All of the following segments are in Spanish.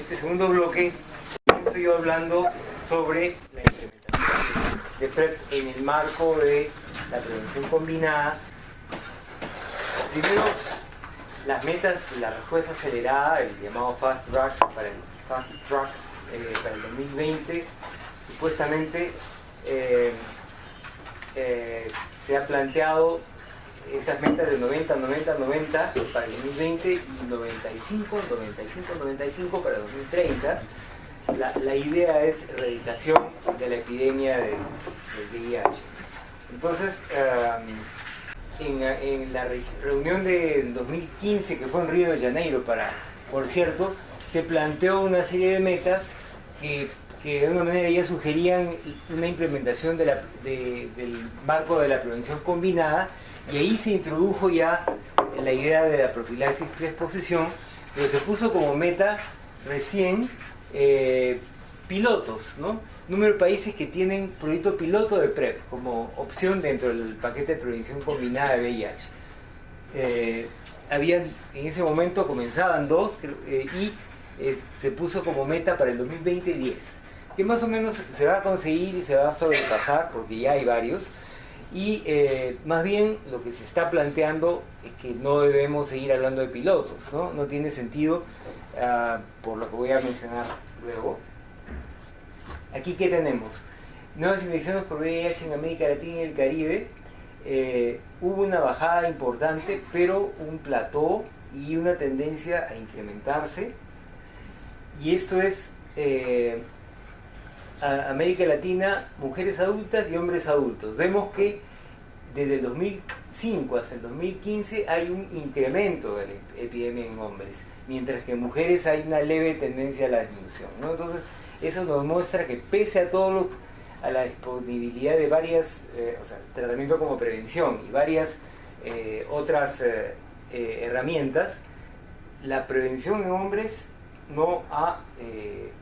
este segundo bloque estoy hablando sobre la implementación de PrEP en el marco de la prevención combinada. Primero, las metas y la respuesta acelerada, el llamado Fast Track para el 2020, supuestamente se ha planteado estas metas de 90, 90, 90 para el 2020 y 95, 95, 95 para el 2030. La idea es erradicación de la epidemia del VIH. Entonces, en la reunión del 2015, que fue en Río de Janeiro, por cierto, se planteó una serie de metas que de una manera ya sugerían una implementación del marco de la prevención combinada, y ahí se introdujo ya la idea de la profilaxis preexposición, pero se puso como meta recién pilotos, ¿no? Número de países que tienen proyecto piloto de PrEP como opción dentro del paquete de prevención combinada de VIH. En ese momento comenzaban 2 y se puso como meta para el 2020 10, que más o menos se va a conseguir y se va a sobrepasar porque ya hay varios. Y más bien lo que se está planteando es que no debemos seguir hablando de pilotos, ¿no? No tiene sentido, por lo que voy a mencionar luego. Aquí, ¿qué tenemos? Nuevas infecciones por VIH en América Latina y el Caribe. Hubo una bajada importante, pero un plató y una tendencia a incrementarse. Y esto es América Latina, mujeres adultas y hombres adultos. Vemos que desde el 2005 hasta el 2015 hay un incremento de la epidemia en hombres, mientras que en mujeres hay una leve tendencia a la disminución, ¿no? Entonces, eso nos muestra que pese a todo a la disponibilidad de varias, tratamiento como prevención y varias otras herramientas, la prevención en hombres no ha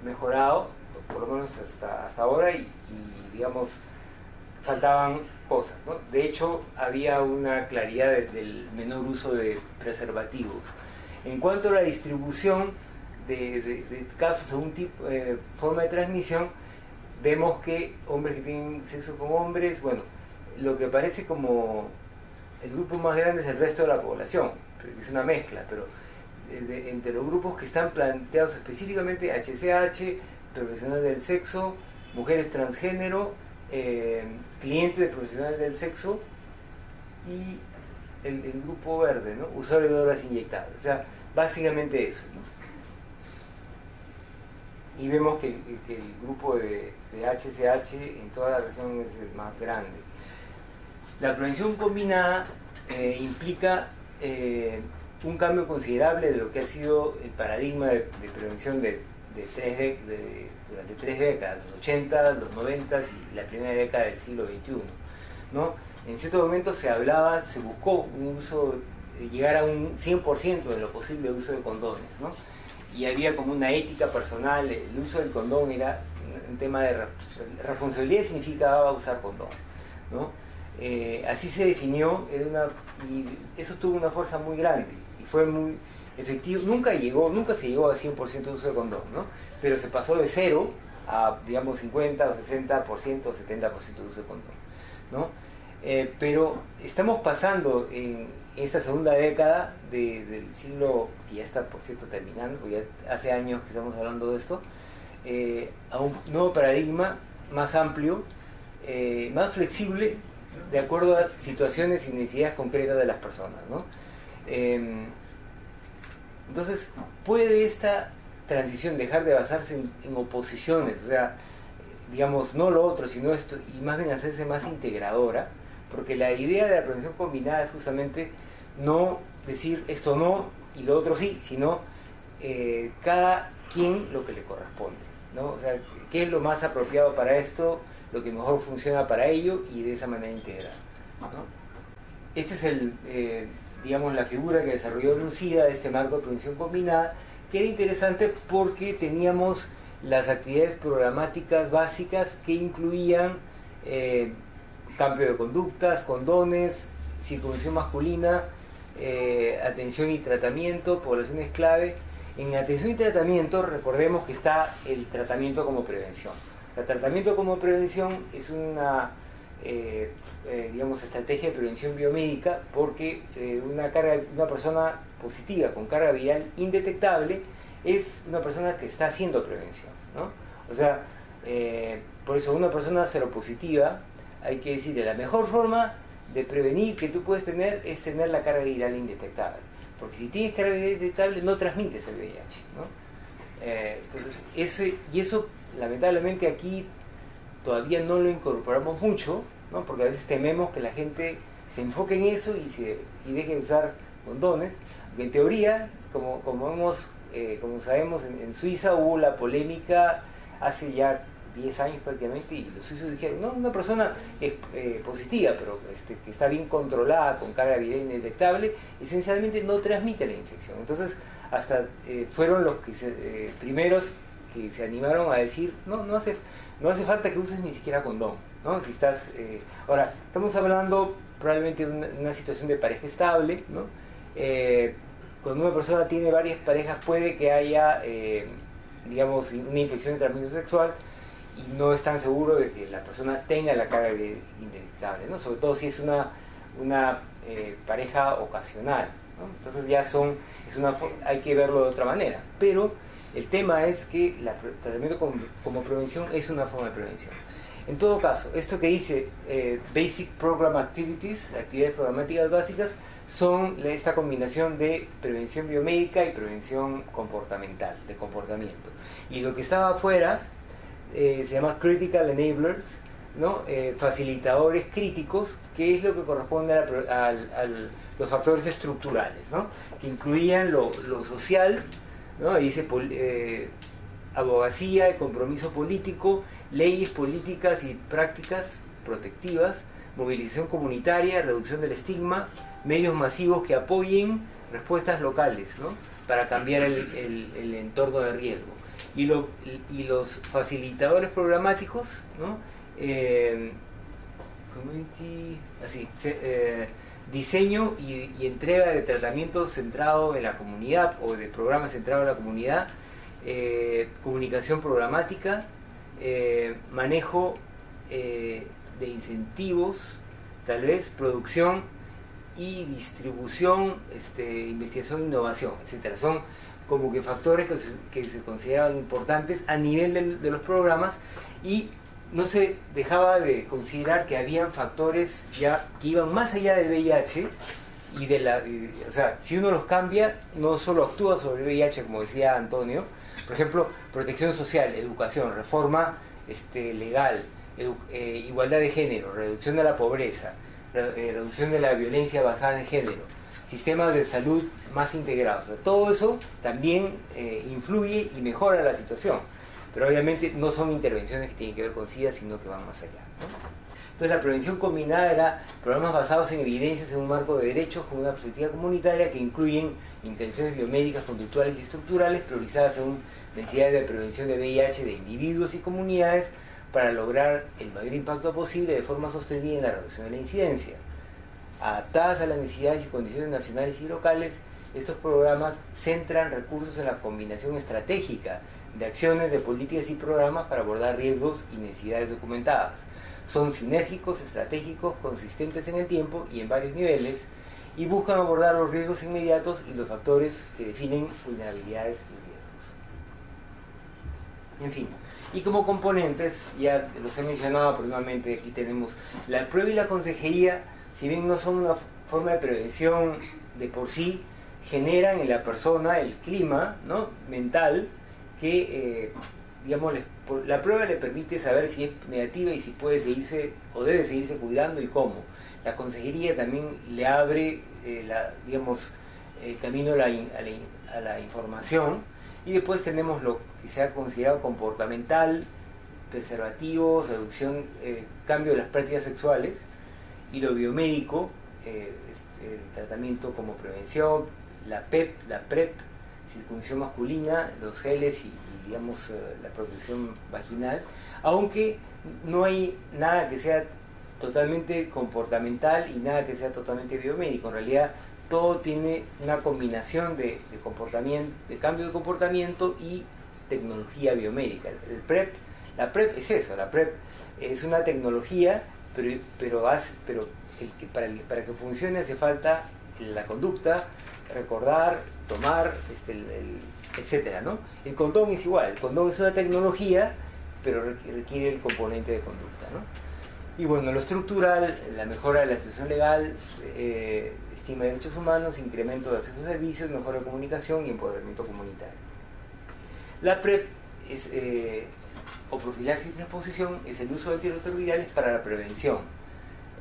mejorado, por lo menos hasta ahora, y digamos, faltaban cosas, ¿no? De hecho, había una claridad del menor uso de preservativos. En cuanto a la distribución de casos según tipo, forma de transmisión, vemos que hombres que tienen sexo con hombres, bueno, lo que parece como el grupo más grande es el resto de la población, es una mezcla, pero entre los grupos que están planteados específicamente, HCH, profesionales del sexo, mujeres transgénero, clientes de profesionales del sexo y el grupo verde, ¿no? Usuario de drogas inyectadas. O sea, básicamente eso, ¿no? Y vemos que el grupo de HCH en toda la región es el más grande. La prevención combinada implica un cambio considerable de lo que ha sido el paradigma de prevención durante 3 décadas, los 80, los 90 y la primera década del siglo XXI, ¿no? En cierto momento se buscó un uso, llegar a un 100% de lo posible de uso de condones, ¿no? Y había como una ética personal, el uso del condón era un tema de responsabilidad, significaba usar condón, ¿no? Así se definió, y eso tuvo una fuerza muy grande y fue muy efectivo. Nunca se llegó a 100% de uso de condón, ¿no? Pero se pasó de 0 a, digamos, 50 o 60% o 70% de uso de condón, ¿no? Pero estamos pasando en esta segunda década del siglo, que ya está, por cierto, terminando, porque ya hace años que estamos hablando de esto, a un nuevo paradigma más amplio, más flexible, de acuerdo a situaciones y necesidades concretas de las personas, ¿no? Entonces, ¿puede esta transición dejar de basarse en oposiciones? O sea, digamos, no lo otro, sino esto, y más bien hacerse más integradora, porque la idea de la prevención combinada es justamente no decir esto no y lo otro sí, sino cada quien lo que le corresponde, ¿no? O sea, qué es lo más apropiado para esto, lo que mejor funciona para ello, y de esa manera integrar, ¿no? Este es digamos, la figura que desarrolló Lucía de este marco de prevención combinada, que era interesante porque teníamos las actividades programáticas básicas que incluían cambio de conductas, condones, circuncisión masculina, atención y tratamiento, poblaciones clave, En atención y tratamiento, recordemos que está el tratamiento como prevención. El tratamiento como prevención es una digamos, estrategia de prevención biomédica porque una persona positiva con carga viral indetectable es una persona que está haciendo prevención, ¿no? O sea, por eso una persona seropositiva, hay que decir, de la mejor forma de prevenir que tú puedes tener es tener la carga viral indetectable, porque si tienes carga viral indetectable no transmites el VIH, ¿no? Entonces, eso lamentablemente aquí todavía no lo incorporamos mucho, ¿no? Porque a veces tememos que la gente se enfoque en eso y deje de usar condones. En teoría, como sabemos, en Suiza hubo la polémica hace ya 10 años prácticamente, y los suizos dijeron, no, una persona es positiva, pero que está bien controlada, con carga viral indetectable, esencialmente no transmite la infección. Entonces, hasta fueron los primeros que se animaron a decir, no hace falta que uses ni siquiera condón, ¿no? Si estás, ahora, estamos hablando probablemente de una situación de pareja estable, ¿no? Cuando una persona tiene varias parejas puede que haya, digamos, una infección de transmisión sexual y no es tan seguro de que la persona tenga la carga indetectable, ¿no? Sobre todo si es una pareja ocasional, ¿no? Entonces ya hay que verlo de otra manera. Pero el tema es que el tratamiento como prevención es una forma de prevención. En todo caso, esto que dice Basic Program Activities, actividades programáticas básicas, son esta combinación de prevención biomédica y prevención comportamental, de comportamiento. Y lo que estaba afuera se llama Critical Enablers, ¿no? Facilitadores críticos, que es lo que corresponde a los factores estructurales, ¿no? Que incluían lo social, ¿no? Ahí dice abogacía y compromiso político, leyes políticas y prácticas protectivas, movilización comunitaria, reducción del estigma, medios masivos que apoyen respuestas locales, ¿no? Para cambiar el entorno de riesgo. Y los facilitadores programáticos, ¿no? Diseño y entrega de tratamiento centrado en la comunidad o de programas centrados en la comunidad, comunicación programática, manejo de incentivos, tal vez producción y distribución, investigación e innovación, etcétera. Son como que factores que se consideraban importantes a nivel de los programas, y no se dejaba de considerar que habían factores ya que iban más allá del VIH o sea, si uno los cambia, no solo actúa sobre el VIH, como decía Antonio. Por ejemplo, protección social, educación, reforma legal, igualdad de género, reducción de la pobreza, reducción de la violencia basada en género, sistemas de salud más integrados. O sea, todo eso también influye y mejora la situación. Pero obviamente no son intervenciones que tienen que ver con SIDA, sino que van más allá, ¿no? Entonces la prevención combinada era programas basados en evidencias en un marco de derechos con una perspectiva comunitaria que incluyen intervenciones biomédicas, conductuales y estructurales priorizadas según necesidades de prevención de VIH de individuos y comunidades para lograr el mayor impacto posible de forma sostenida en la reducción de la incidencia. Adaptadas a las necesidades y condiciones nacionales y locales, estos programas centran recursos en la combinación estratégica de acciones, de políticas y programas para abordar riesgos y necesidades documentadas. Son sinérgicos, estratégicos, consistentes en el tiempo y en varios niveles, y buscan abordar los riesgos inmediatos y los factores que definen vulnerabilidades y riesgos. En fin, y como componentes, ya los he mencionado probablemente, aquí tenemos la prueba y la consejería. Si bien no son una forma de prevención de por sí, generan en la persona el clima, ¿no?, mental, que digamos, la prueba le permite saber si es negativa y si puede seguirse o debe seguirse cuidando y cómo. La consejería también le abre el camino a la información. Y después tenemos lo que se ha considerado comportamental, preservativos, reducción, cambio de las prácticas sexuales, y lo biomédico, el tratamiento como prevención, la PrEP, circuncisión masculina, los geles y digamos, la protección vaginal, aunque no hay nada que sea totalmente comportamental y nada que sea totalmente biomédico. En realidad todo tiene una combinación de comportamiento, de cambio de comportamiento y tecnología biomédica. La PrEP es eso, la PrEP es una tecnología, pero para que funcione hace falta la conducta, recordar, tomar, etcétera, ¿no? El condón es igual, el condón es una tecnología, pero requiere el componente de conducta, ¿no? Y bueno, lo estructural, la mejora de la situación legal, estima de derechos humanos, incremento de acceso a servicios, mejora de comunicación y empoderamiento comunitario. La PrEP o profilaxis de exposición es el uso de antirretrovirales para la prevención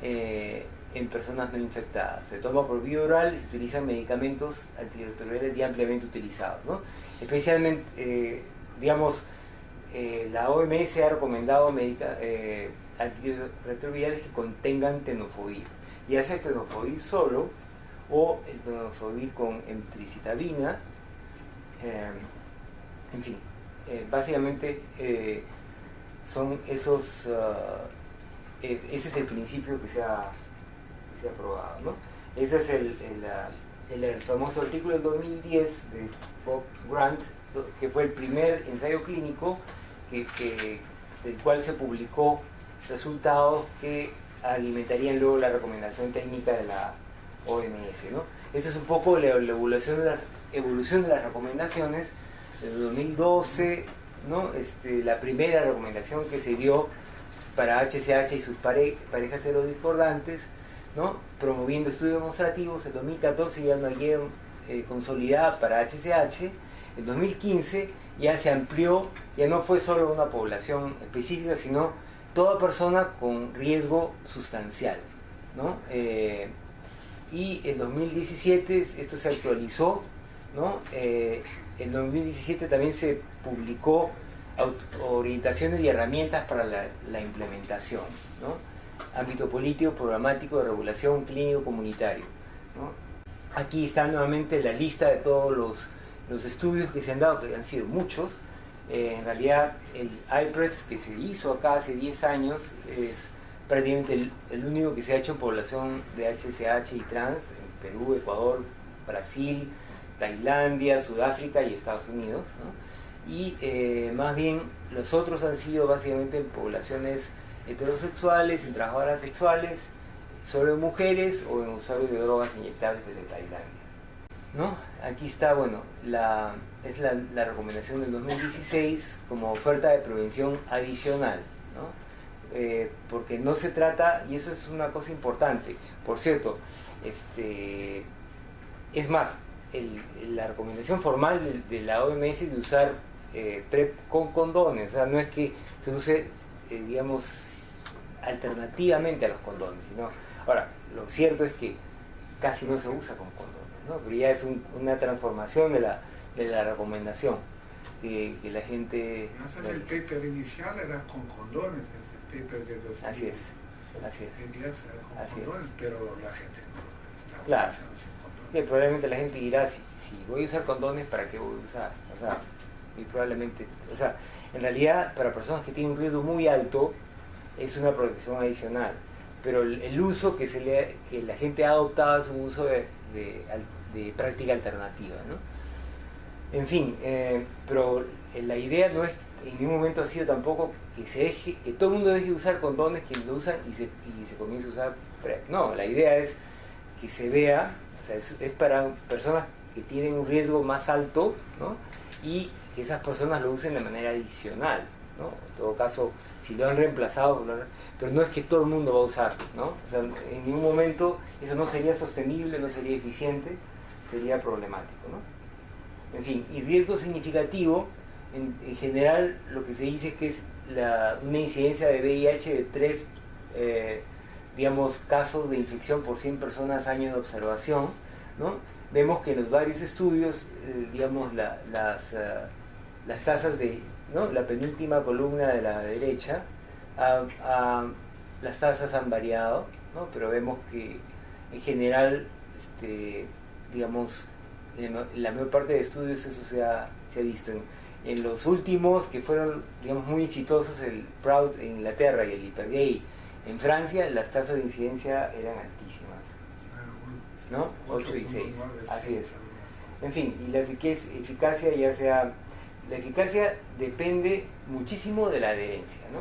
en personas no infectadas. Se toma por vía oral y se utilizan medicamentos antirretrovirales ya ampliamente utilizados, ¿no? Especialmente, la OMS ha recomendado antirretrovirales que contengan tenofovir, ya sea el tenofovir solo o el tenofovir con emtricitabina, en fin, básicamente son esos, ese es el principio que se ha aprobado, ¿no? Ese es el famoso artículo del 2010 de Bob Grant, que fue el primer ensayo clínico del cual se publicó resultados que alimentarían luego la recomendación técnica de la OMS, ¿no? Esa es un poco la evolución de las recomendaciones. En 2012, ¿no? La primera recomendación que se dio para HCH y sus parejas serodiscordantes, ¿no? Promoviendo estudios demostrativos. En 2014 ya una guía consolidada para HCH. En 2015 ya se amplió, ya no fue solo una población específica, sino toda persona con riesgo sustancial, ¿no? Y en 2017 esto se actualizó, ¿no? En 2017 también se publicó orientaciones y herramientas para la implementación, ¿no? Ámbito político, programático, de regulación, clínico, comunitario, ¿no? Aquí está nuevamente la lista de todos los estudios que se han dado, que han sido muchos. En realidad el IPREX que se hizo acá hace 10 años es prácticamente el único que se ha hecho en población de HSH y trans en Perú, Ecuador, Brasil, Tailandia, Sudáfrica y Estados Unidos, ¿no? Y más bien los otros han sido básicamente en poblaciones heterosexuales, en trabajadoras sexuales, solo en mujeres o en usuarios de drogas inyectables de Tailandia, ¿no? Aquí está, bueno, es la recomendación del 2016 como oferta de prevención adicional, ¿no? Porque no se trata, y eso es una cosa importante, por cierto, es más, la recomendación formal de la OMS es de usar PrEP con condones, o sea, no es que se use, alternativamente a los condones, sino, ahora, lo cierto es que casi no se usa con condones, ¿no? Pero ya es una transformación de la recomendación que la gente... El paper inicial era con condones, el paper de 2000. Así es. Era con condones, pero la gente no estaba claro. usando sin condones. Probablemente la gente dirá, si voy a usar condones, ¿para qué voy a usar? O sea, y probablemente, en realidad, para personas que tienen un riesgo muy alto, es una protección adicional. Pero el uso que la gente ha adoptado es un uso de práctica alternativa, ¿no? En fin, pero la idea no es, en ningún momento ha sido tampoco que todo el mundo deje de usar condones, quienes lo usan y se comience a usar PrEP. No, la idea es que se vea, o sea, es para personas que tienen un riesgo más alto, ¿no? Y que esas personas lo usen de manera adicional, ¿no? En todo caso, si lo han reemplazado, pero no es que todo el mundo va a usar, ¿no? O sea, en ningún momento eso no sería sostenible, no sería eficiente, sería problemático, ¿no? En fin, y riesgo significativo, en general lo que se dice es que es una incidencia de VIH de 3 casos de infección por 100 personas año de observación, ¿no? Vemos que en los varios estudios, las tasas de, ¿no? La penúltima columna de la derecha, las tasas han variado, ¿no? Pero vemos que en general, en la mayor parte de estudios eso se ha visto. En los últimos, que fueron muy exitosos, el PROUD en Inglaterra y el HyperGay en Francia, las tasas de incidencia eran altísimas. ¿no? 8 y 6. 9, Así es. 6, En fin, y la eficacia ya sea... La eficacia depende muchísimo de la adherencia, ¿no?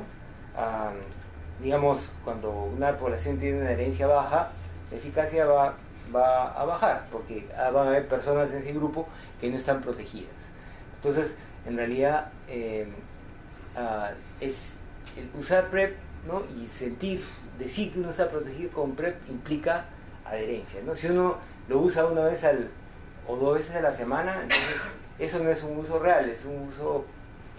Digamos, cuando una población tiene una adherencia baja, la eficacia va a bajar, porque van a haber personas en ese grupo que no están protegidas. Entonces, en realidad, es el usar PrEP, ¿no? Y decir que uno está protegido con PrEP implica adherencia, ¿no? Si uno lo usa una vez o 2 veces a la semana, entonces eso no es un uso real, es un uso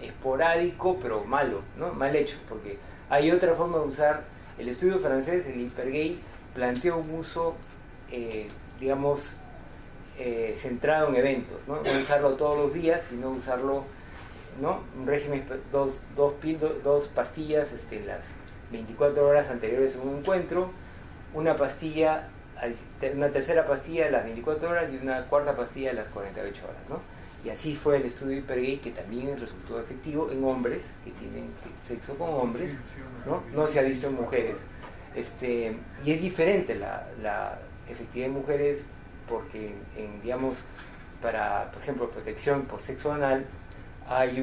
esporádico, pero malo, ¿no? Mal hecho, porque hay otra forma de usar. El estudio francés, el Hypergay, planteó un uso, digamos, centrado en eventos, ¿no? No usarlo todos los días, sino usarlo, ¿no? Un régimen, dos pastillas las 24 horas anteriores a un encuentro, una tercera pastilla a las 24 horas y una cuarta pastilla a las 48 horas, ¿no? Y así fue el estudio Hypergay, que también resultó efectivo en hombres que tienen sexo con hombres, ¿no? No se ha visto en mujeres. Y es diferente la efectividad en mujeres porque, digamos, para, por ejemplo, protección por sexo anal, hay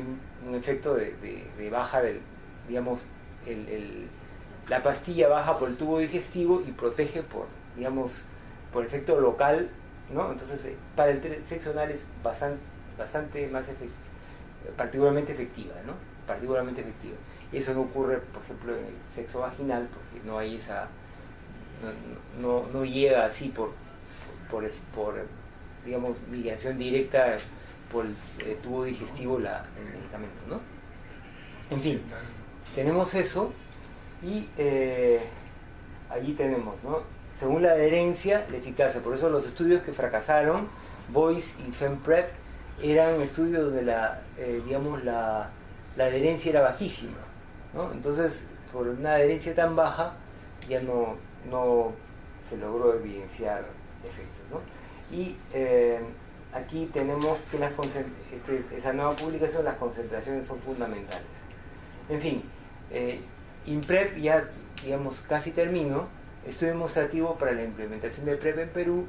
un efecto de baja del, digamos, la pastilla baja por el tubo digestivo y protege por efecto local, ¿no? Entonces, para el sexo anal es bastante más particularmente efectiva, ¿no? Particularmente efectiva. Y eso no ocurre, por ejemplo, en el sexo vaginal, porque no hay no llega así por digamos, migración directa por el tubo digestivo el medicamento, ¿no? En fin, tenemos eso y allí tenemos, ¿no? Según la adherencia, la eficacia. Por eso los estudios que fracasaron, VOICE y FemPrep, eran estudios donde la adherencia era bajísima, ¿no? Entonces, por una adherencia tan baja, ya no se logró evidenciar efectos, ¿no? Y aquí tenemos que esa nueva publicación, las concentraciones son fundamentales. En fin, INPREP ya, digamos, casi termino. Estudio demostrativo para la implementación de PrEP en Perú.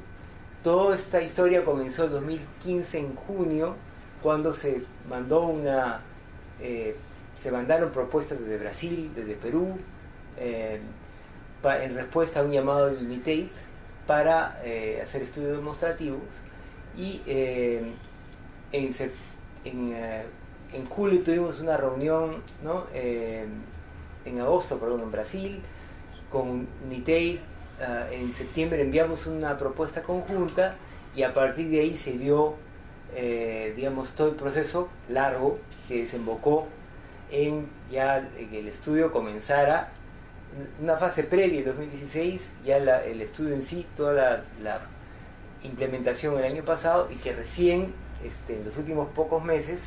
Toda esta historia comenzó en 2015, en junio, cuando se mandaron propuestas desde Brasil, desde Perú, en respuesta a un llamado de UNITAID para hacer estudios demostrativos. Y en julio tuvimos una reunión, ¿no? En agosto, en Brasil, con UNITAID. En septiembre enviamos una propuesta conjunta y a partir de ahí se dio, digamos, todo el proceso largo que desembocó en ya que el estudio comenzara una fase previa en 2016, ya el estudio en sí, toda la implementación el año pasado, y que recién en los últimos pocos meses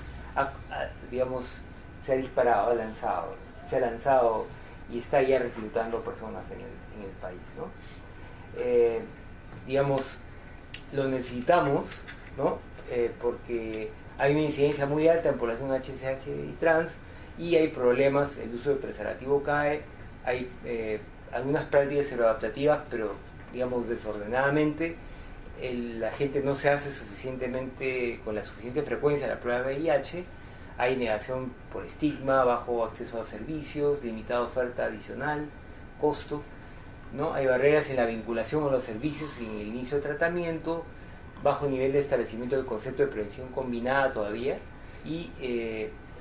digamos, se ha disparado, se ha lanzado y está ya reclutando personas en el país, ¿no? Digamos, lo necesitamos, ¿no? Porque hay una incidencia muy alta en población HSH y trans, y hay problemas, el uso de preservativo cae, hay algunas prácticas seroadaptativas, pero digamos desordenadamente, la gente no se hace con la suficiente frecuencia la prueba de VIH, hay negación por estigma, bajo acceso a servicios, limitada oferta adicional, costo, ¿no? Hay barreras en la vinculación a los servicios y en el inicio de tratamiento, bajo nivel de establecimiento del concepto de prevención combinada todavía, y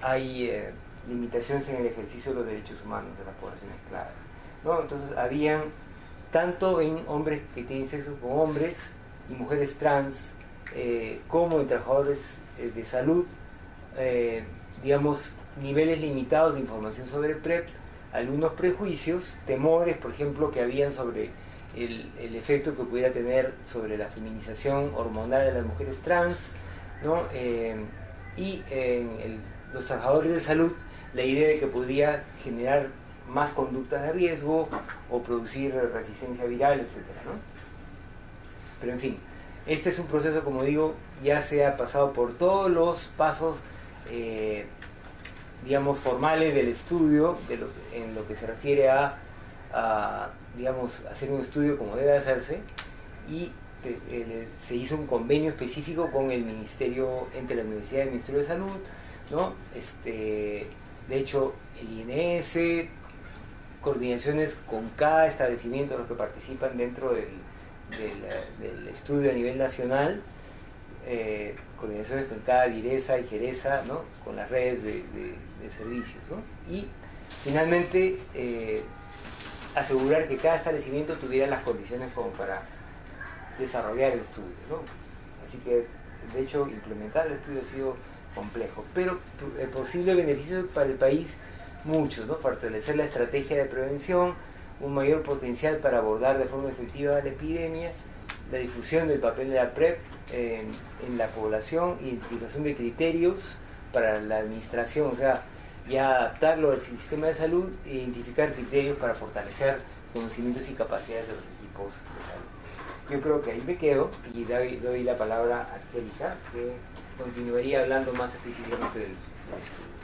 hay limitaciones en el ejercicio de los derechos humanos de las poblaciones clave, ¿no? Entonces habían, tanto en hombres que tienen sexo con hombres y mujeres trans, como en trabajadores de salud, digamos, niveles limitados de información sobre PrEP, algunos prejuicios, temores, por ejemplo, que habían sobre el efecto que pudiera tener sobre la feminización hormonal de las mujeres trans, ¿no? Y en los trabajadores de salud, la idea de que podría generar más conductas de riesgo o producir resistencia viral, etcétera, ¿no? Pero en fin, este es un proceso, como digo, ya se ha pasado por todos los pasos, digamos, formales del estudio, en lo que se refiere a digamos, hacer un estudio como debe hacerse, y se hizo un convenio específico con el Ministerio, entre la Universidad y el Ministerio de Salud, ¿no? De hecho, el INS, coordinaciones con cada establecimiento, los que participan dentro del estudio a nivel nacional, coordinaciones con cada direza y jereza, ¿no? Con las redes de servicios, ¿no? Y finalmente asegurar que cada establecimiento tuviera las condiciones como para desarrollar el estudio, ¿no? Así que de hecho implementar el estudio ha sido complejo, pero el posible beneficio para el país muchos, ¿no? Fortalecer la estrategia de prevención, un mayor potencial para abordar de forma efectiva la epidemia, la difusión del papel de la PrEP en la población, identificación de criterios para la administración, o sea, ya adaptarlo al sistema de salud e identificar criterios para fortalecer conocimientos y capacidades de los equipos de salud. Yo creo que ahí me quedo y doy la palabra a Angélica, que continuaría hablando más específicamente del estudio.